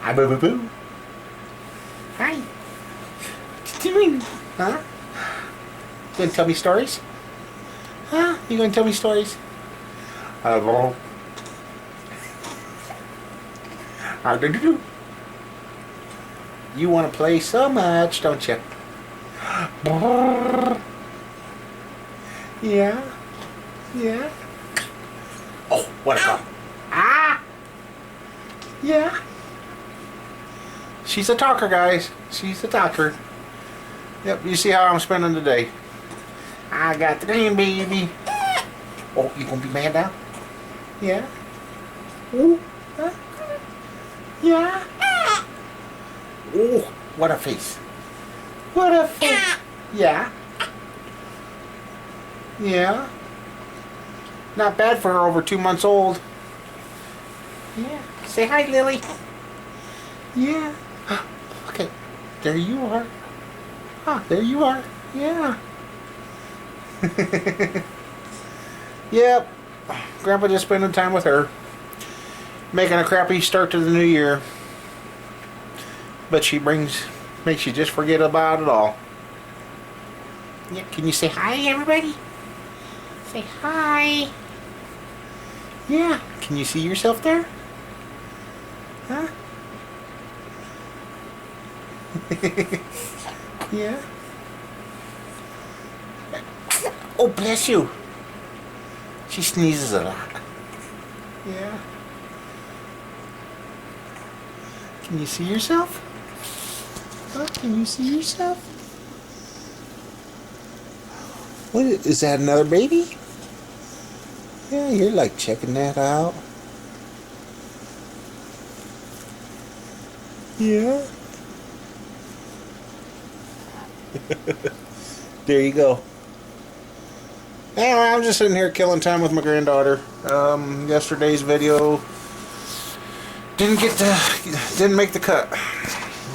Hi, boo boo boo. Hi. What you doing? Huh? You gonna tell me stories? Huh? You gonna tell me stories? Hello. How do you do? You want to play so much, don't you? Yeah. Yeah. Oh, what a call. Ah! Yeah. She's a talker, guys. She's a talker. Yep, you see how I'm spending the day. I got the grandbaby. Oh, you gonna be mad now? Yeah. Ooh. Huh? Yeah. Oh, what a face. What a face. Yeah. Yeah. Not bad for her over 2 months old. Yeah. Say hi, Lily. Yeah. Okay. There you are. Ah, there you are. Yeah. Yep. Grandpa just spending time with her. Making a crappy start to the new year. But she makes you just forget about it all. Yeah, can you say hi, everybody? Say hi. Yeah. Can you see yourself there? Huh? Yeah. Oh, bless you. She sneezes a lot. Yeah. Can you see yourself? Huh? Can you see yourself? What is that, another baby? Yeah, you're like checking that out. Yeah. There you go. Anyway, I'm just sitting here killing time with my granddaughter. Yesterday's video didn't make the cut.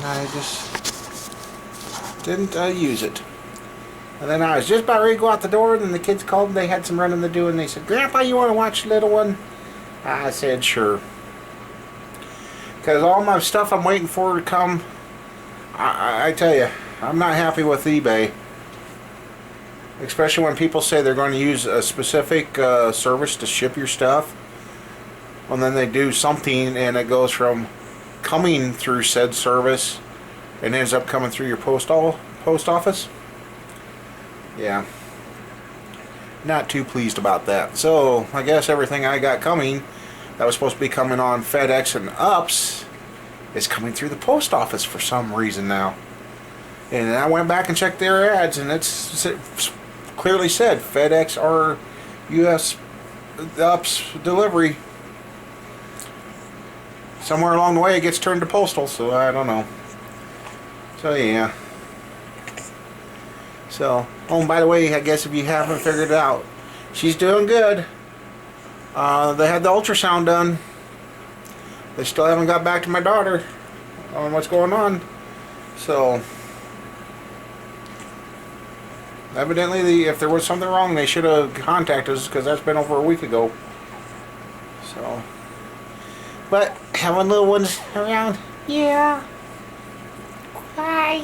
I just didn't use it. And then I was just about ready to go out the door, and then the kids called and they had some running to do, and they said, "Grandpa, you want to watch the little one?" I said, "Sure." Because all my stuff I'm waiting for to come, I tell you, I'm not happy with eBay. Especially when people say they're going to use a specific service to ship your stuff. And then they do something and it goes from coming through said service and ends up coming through your post office. Yeah. Not too pleased about that. So I guess everything I got coming that was supposed to be coming on FedEx and UPS is coming through the post office for some reason now. And I went back and checked their ads, and it's clearly said FedEx or US UPS delivery. Somewhere along the way it gets turned to postal, so I don't know. So yeah. So, oh, and by the way, I guess if you haven't figured it out, she's doing good. They had the ultrasound done. They still haven't got back to my daughter on what's going on. So evidently, if there was something wrong, they should have contacted us, because that's been over a week ago. So, but having little ones around, yeah. Hi.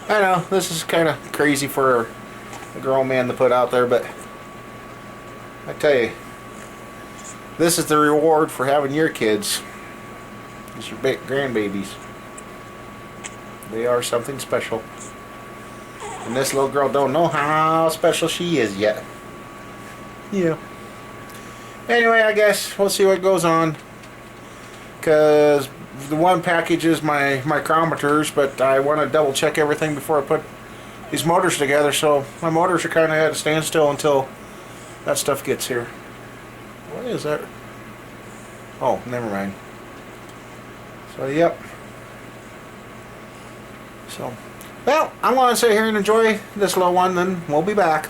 I know this is kind of crazy for a grown man to put out there, but I tell you, this is the reward for having your kids. It's your grandbabies. They are something special. And this little girl don't know how special she is yet. Yeah. Anyway, I guess we'll see what goes on. Because the one package is my micrometers, but I want to double check everything before I put these motors together. So my motors are kind of at a standstill until that stuff gets here. What is that? Oh, never mind. So, yep. So, well, I'm going to sit here and enjoy this little one, then we'll be back.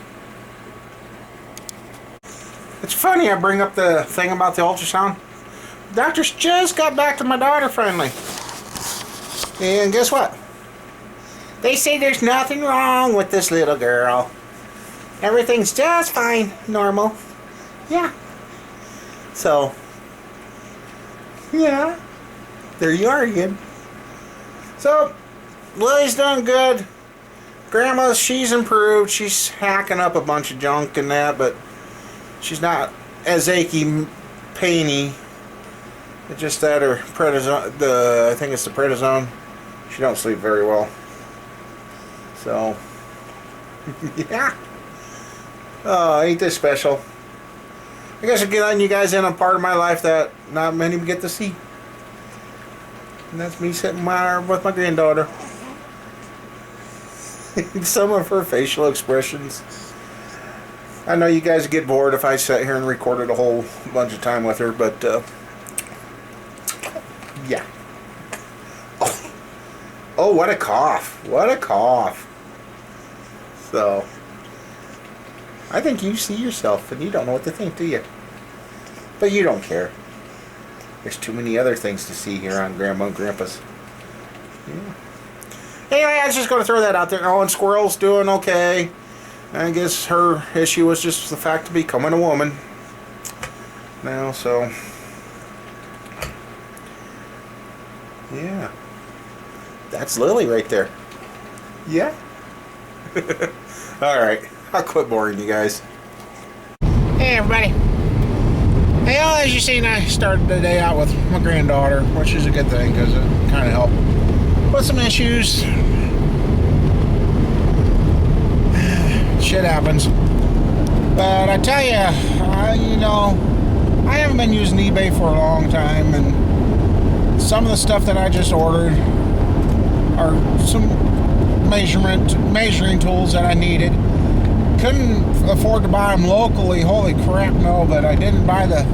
It's funny I bring up the thing about the ultrasound. Doctors just got back to my daughter finally. And guess what? They say there's nothing wrong with this little girl. Everything's just fine, normal. Yeah. So, yeah. There you are again. So, Lily's doing good. Grandma, she's improved. She's hacking up a bunch of junk and that, but she's not as achy, painy. It's just that her prednisone, I think it's the prednisone. She don't sleep very well. So, yeah. Oh, ain't this special? I guess I'm getting you guys in a part of my life that not many get to see. And that's me sitting with my granddaughter. Some of her facial expressions. I know you guys get bored if I sat here and recorded a whole bunch of time with her, but yeah. Oh, what a cough. What a cough. So, I think you see yourself and you don't know what to think, do you? But you don't care. There's too many other things to see here on Grandma and Grandpa's. Yeah. Anyway, I was just going to throw that out there. Oh, and Squirrel's doing okay. I guess her issue was just the fact of becoming a woman. Now, so... yeah. That's Lily right there. Yeah. Alright. I'll quit boring you guys. Hey, everybody. Hey, as you seen, I started the day out with my granddaughter, which is a good thing because it kind of helped with some issues. Shit happens. But I tell you, you know, I haven't been using eBay for a long time, and some of the stuff that I just ordered are some measuring tools that I needed. Couldn't afford to buy them locally. Holy crap, no! But I didn't buy the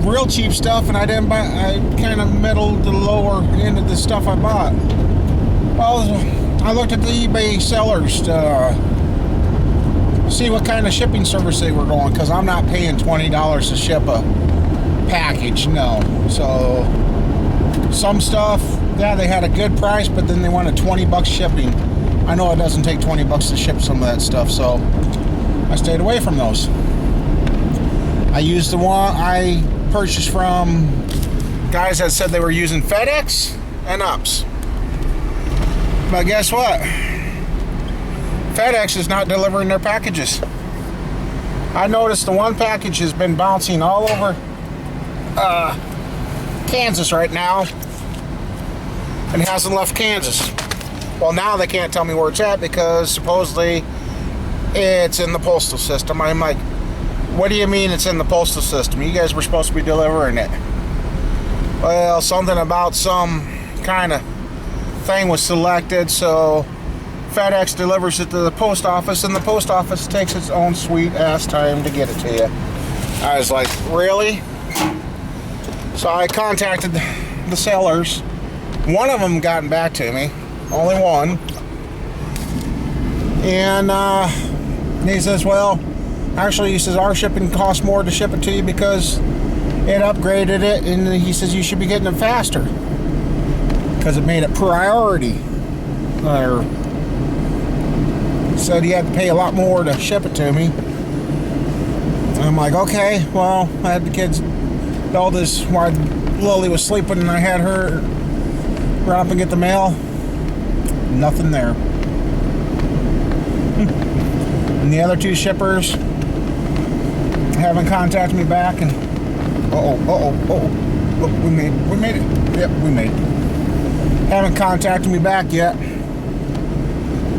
real cheap stuff, and I kind of middled the lower end of the stuff I bought. Well, I looked at the eBay sellers to see what kind of shipping service they were going, because I'm not paying $20 to ship a package, no. So some stuff, yeah, they had a good price, but then they wanted $20 shipping. I know it doesn't take $20 to ship some of that stuff, so I stayed away from those. I used the one I purchased from guys that said they were using FedEx and UPS. But guess what? FedEx is not delivering their packages. I noticed the one package has been bouncing all over Kansas right now and hasn't left Kansas. Well, now they can't tell me where it's at because supposedly it's in the postal system. I'm like, what do you mean it's in the postal system? You guys were supposed to be delivering it. Well, something about some kind of thing was selected, so FedEx delivers it to the post office, and the post office takes its own sweet ass time to get it to you. I was like, really? So I contacted the sellers. One of them gotten back to me. Only one. And he says, well, actually, he says, our shipping costs more to ship it to you because it upgraded it, and he says you should be getting it faster because it made it priority. Or said he had to pay a lot more to ship it to me. And I'm like, okay, well, I had the kids all this while Lily was sleeping, and I had her run up and get the mail. Nothing there. And the other two shippers haven't contacted me back, and we made it. Yep, we made it. Haven't contacted me back yet.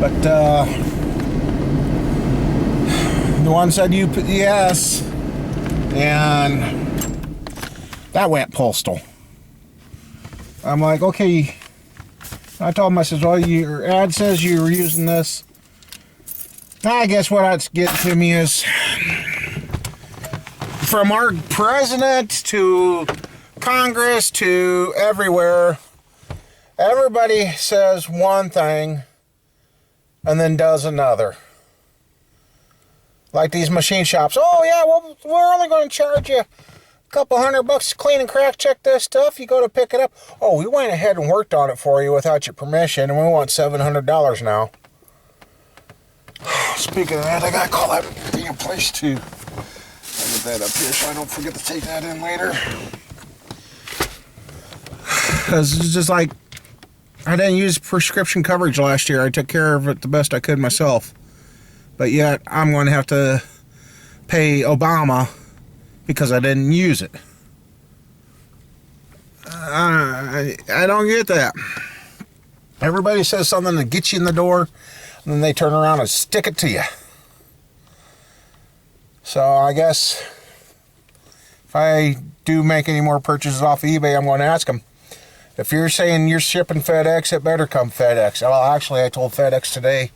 But the one said UPS, and that went postal. I'm like, okay. I told him, I says, well, your ad says you were using this. I guess what it's getting to me is from our president to Congress to everywhere, everybody says one thing and then does another. Like these machine shops. Oh, yeah, well, we're only going to charge you a couple $100 to clean and crack check this stuff. You go to pick it up. Oh, we went ahead and worked on it for you without your permission, and we want $700 now. Speaking of that, I gotta call that damn place too. I'll get that up here so I don't forget to take that in later. Because it's just like, I didn't use prescription coverage last year. I took care of it the best I could myself. But yet, I'm going to have to pay Obama because I didn't use it. I don't get that. Everybody says something to get you in the door, and then they turn around and stick it to you. So I guess if I do make any more purchases off of eBay, I'm going to ask them, if you're saying you're shipping FedEx, it better come FedEx. Well, actually, I told FedEx today,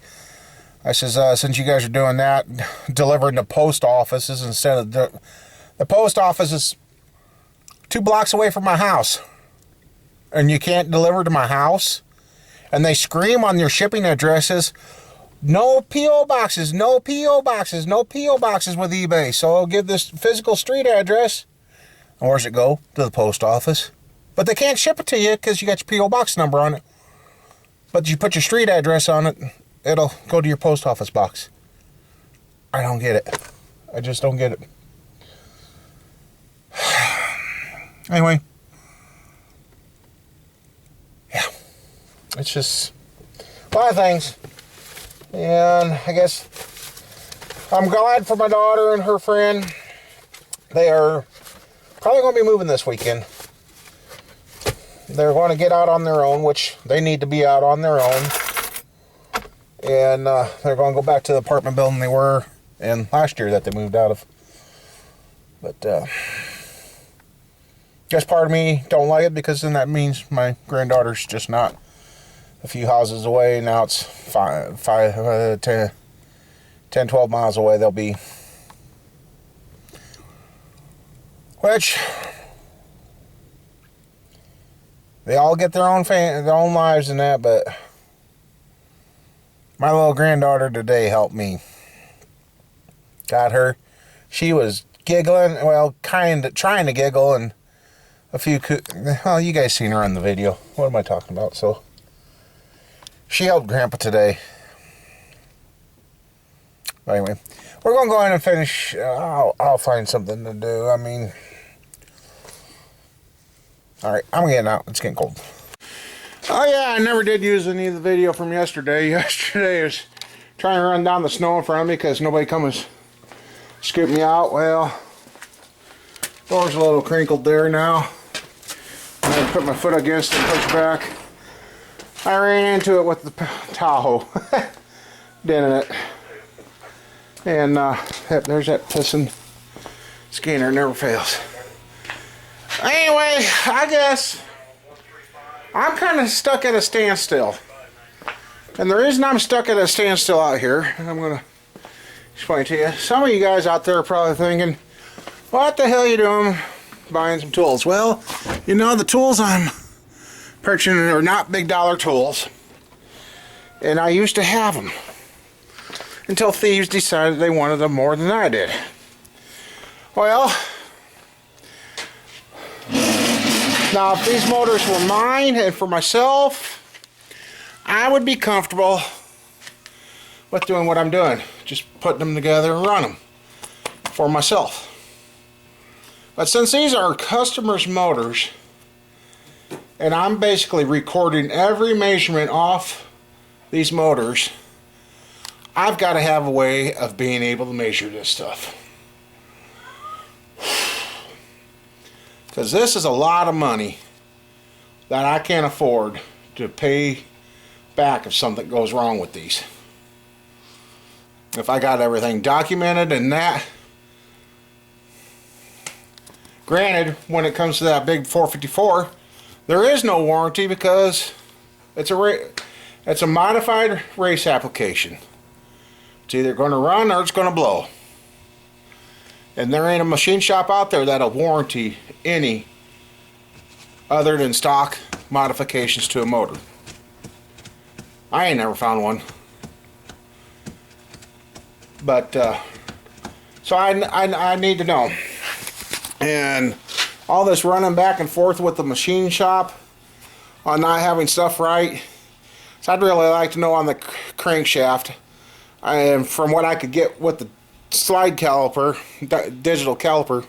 I says, since you guys are doing that, delivering to post offices instead of the post office is 2 blocks away from my house, and you can't deliver to my house, and they scream on your shipping addresses, no P.O. boxes, no P.O. boxes, no P.O. boxes with eBay. So I'll give this physical street address. And where's it go? To the post office. But they can't ship it to you because you got your P.O. box number on it. But you put your street address on it, it'll go to your post office box. I don't get it. I just don't get it. Anyway. Yeah. It's just a lot of things. And I guess I'm glad for my daughter and her friend. They are probably going to be moving this weekend. They're going to get out on their own, which they need to be out on their own. And they're going to go back to the apartment building they were in last year that they moved out of. But guess part of me don't like it, because then that means my granddaughter's just not a few houses away. Now it's 10, 12 miles away they'll be. Which, they all get their own lives and that, but my little granddaughter today helped me. Got her. She was giggling, well, kind of trying to giggle, and a few, well, you guys seen her on the video. What am I talking about? So she helped Grandpa today. But anyway, we're going to go ahead and finish. I'll find something to do. I mean, alright, I'm getting out. It's getting cold. Oh yeah, I never did use any of the video from yesterday. Yesterday I was trying to run down the snow in front of me because nobody come and scoop me out. Well, door's a little crinkled there now. I put my foot against it, push back. I ran into it with the Tahoe. Denting it. And yep, there's that pissing scanner, never fails. Anyway, I guess I'm kind of stuck at a standstill. And the reason I'm stuck at a standstill out here, and I'm going to explain to you. Some of you guys out there are probably thinking, what the hell are you doing buying some tools? Well, you know, the tools I'm purchasing are not big dollar tools. And I used to have them. Until thieves decided they wanted them more than I did. Well, now if these motors were mine and for myself, I would be comfortable with doing what I'm doing. Just putting them together and run them for myself. But since these are customers' motors, and I'm basically recording every measurement off these motors, I've got to have a way of being able to measure this stuff. Because this is a lot of money that I can't afford to pay back if something goes wrong with these. If I got everything documented and that. Granted, when it comes to that big 454, there is no warranty because it's a modified race application. It's either going to run or it's going to blow. And there ain't a machine shop out there that'll warranty any other than stock modifications to a motor. I ain't never found one. But, so I need to know. And all this running back and forth with the machine shop on not having stuff right. So I'd really like to know on the crankshaft. And from what I could get with the slide caliper, digital caliper,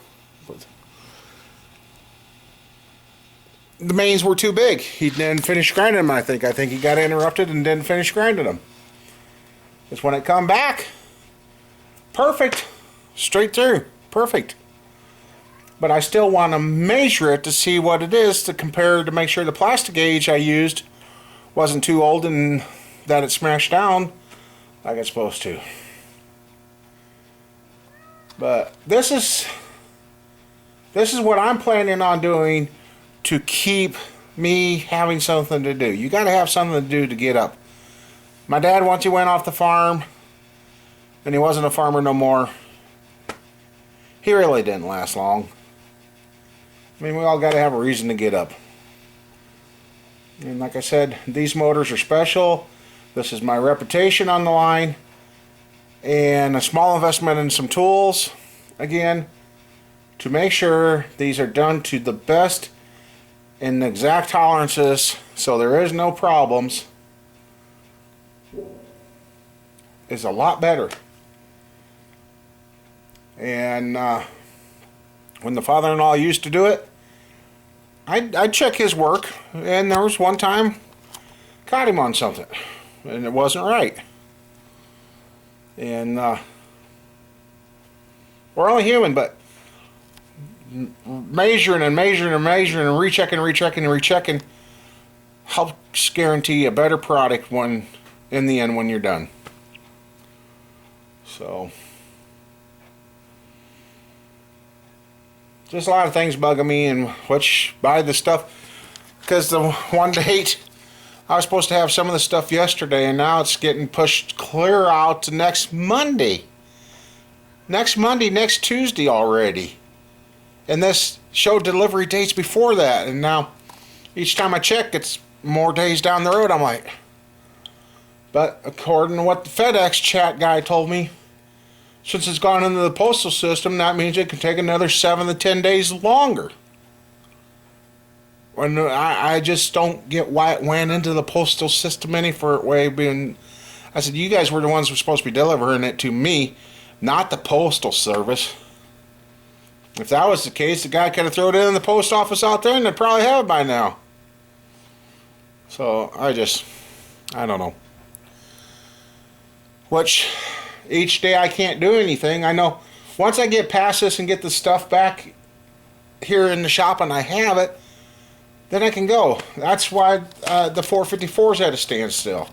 the mains were too big. He didn't finish grinding them, I think. I think he got interrupted and didn't finish grinding them. Just when it come back, perfect. Straight through. Perfect. But I still want to measure it to see what it is to compare to make sure the plastic gauge I used wasn't too old and that it smashed down like it's supposed to. But this is what I'm planning on doing to keep me having something to do. You got to have something to do to get up. My dad, once he went off the farm and he wasn't a farmer no more, he really didn't last long. I mean, we all got to have a reason to get up. And like I said, these motors are special. This is my reputation on the line. And a small investment in some tools, again, to make sure these are done to the best in the exact tolerances so there is no problems, is a lot better. And when the father-in-law used to do it, I'd check his work, and there was one time caught him on something and it wasn't right. And we're only human, but measuring and measuring and measuring and rechecking and rechecking and rechecking helps guarantee a better product when in the end when you're done. So just a lot of things bugging me, and which buy the stuff, because the one date I was supposed to have some of the stuff yesterday, and now it's getting pushed clear out to next Monday. Next Monday, next Tuesday already. And this showed delivery dates before that, and now each time I check it's more days down the road. I'm like, but according to what the FedEx chat guy told me, since it's gone into the postal system, that means it can take another 7 to 10 days longer. When I just don't get why it went into the postal system any for way being. I said, you guys were the ones who were supposed to be delivering it to me, not the postal service. If that was the case, the guy could have thrown it in the post office out there and they'd probably have it by now. So I don't know. Which each day I can't do anything. I know once I get past this and get the stuff back here in the shop and I have it, then I can go. That's why the 454's at a standstill.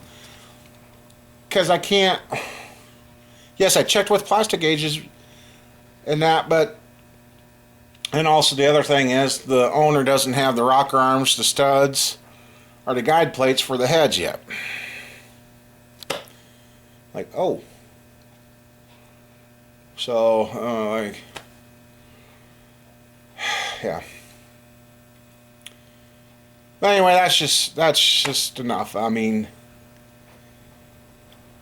Because I can't. Yes, I checked with plastic gauges and that, but. And also the other thing is the owner doesn't have the rocker arms, the studs, or the guide plates for the heads yet. Like, oh. So, yeah. But anyway, that's just enough. I mean,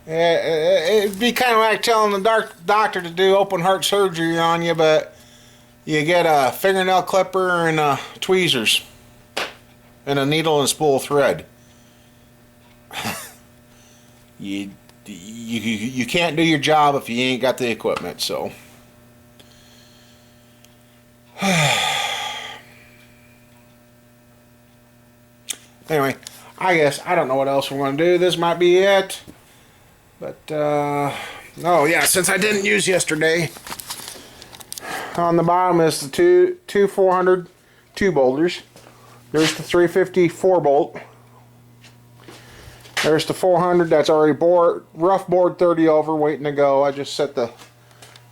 it'd be kind of like telling the doctor to do open heart surgery on you, but you get a fingernail clipper and tweezers and a needle and spool of thread. You can't do your job if you ain't got the equipment, so. Anyway, I guess I don't know what else we're going to do. This might be it. But, oh yeah, since I didn't use yesterday, on the bottom is the two 400 2 bolters. There's the 350 4 bolt. There's the 400 that's already rough bored 30 over, waiting to go. I just set the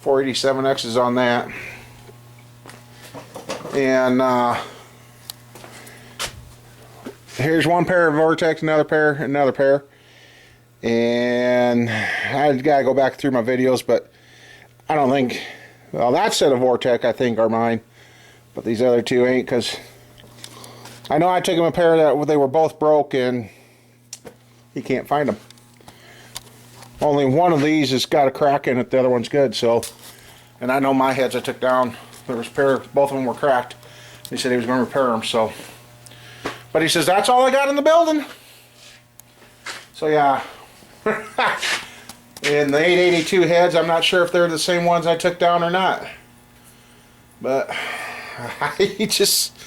487X's on that. And here's one pair of Vortex, another pair. And I gotta go back through my videos, but I don't think, well, that set of Vortex I think are mine, but these other two ain't, because I know I took them a pair that they were both broke and you can't find them. Only one of these has got a crack in it, the other one's good. So, and I know my heads I took down, there was a pair, both of them were cracked. He said he was going to repair them, so. But he says, that's all I got in the building. So yeah. And the 882 heads, I'm not sure if they're the same ones I took down or not. But I just,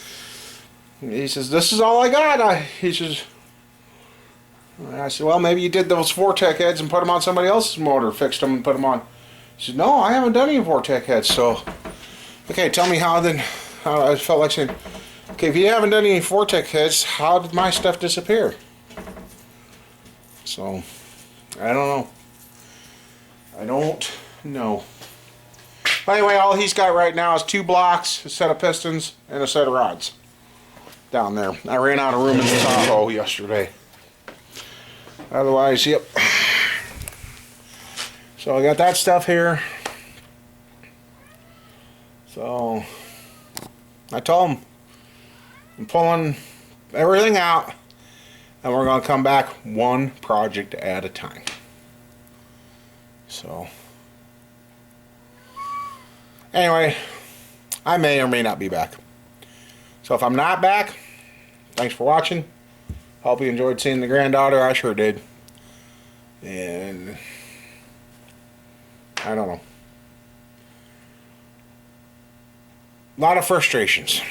He says, this is all I got. He says, I said, well, maybe you did those Vortec heads and put them on somebody else's motor, fixed them and put them on. He said, no, I haven't done any Vortec heads. So, okay, tell me how then. I felt like saying, okay, if you haven't done any Vortec heads, how did my stuff disappear? So, I don't know. I don't know. But anyway, all he's got right now is 2 blocks, a set of pistons, and a set of rods down there. I ran out of room in the Tahoe yesterday. Otherwise, yep. So I got that stuff here. So I told him I'm pulling everything out, and we're going to come back one project at a time. So anyway, I may or may not be back. So if I'm not back, thanks for watching. Hope you enjoyed seeing the granddaughter. I sure did. And I don't know. A lot of frustrations.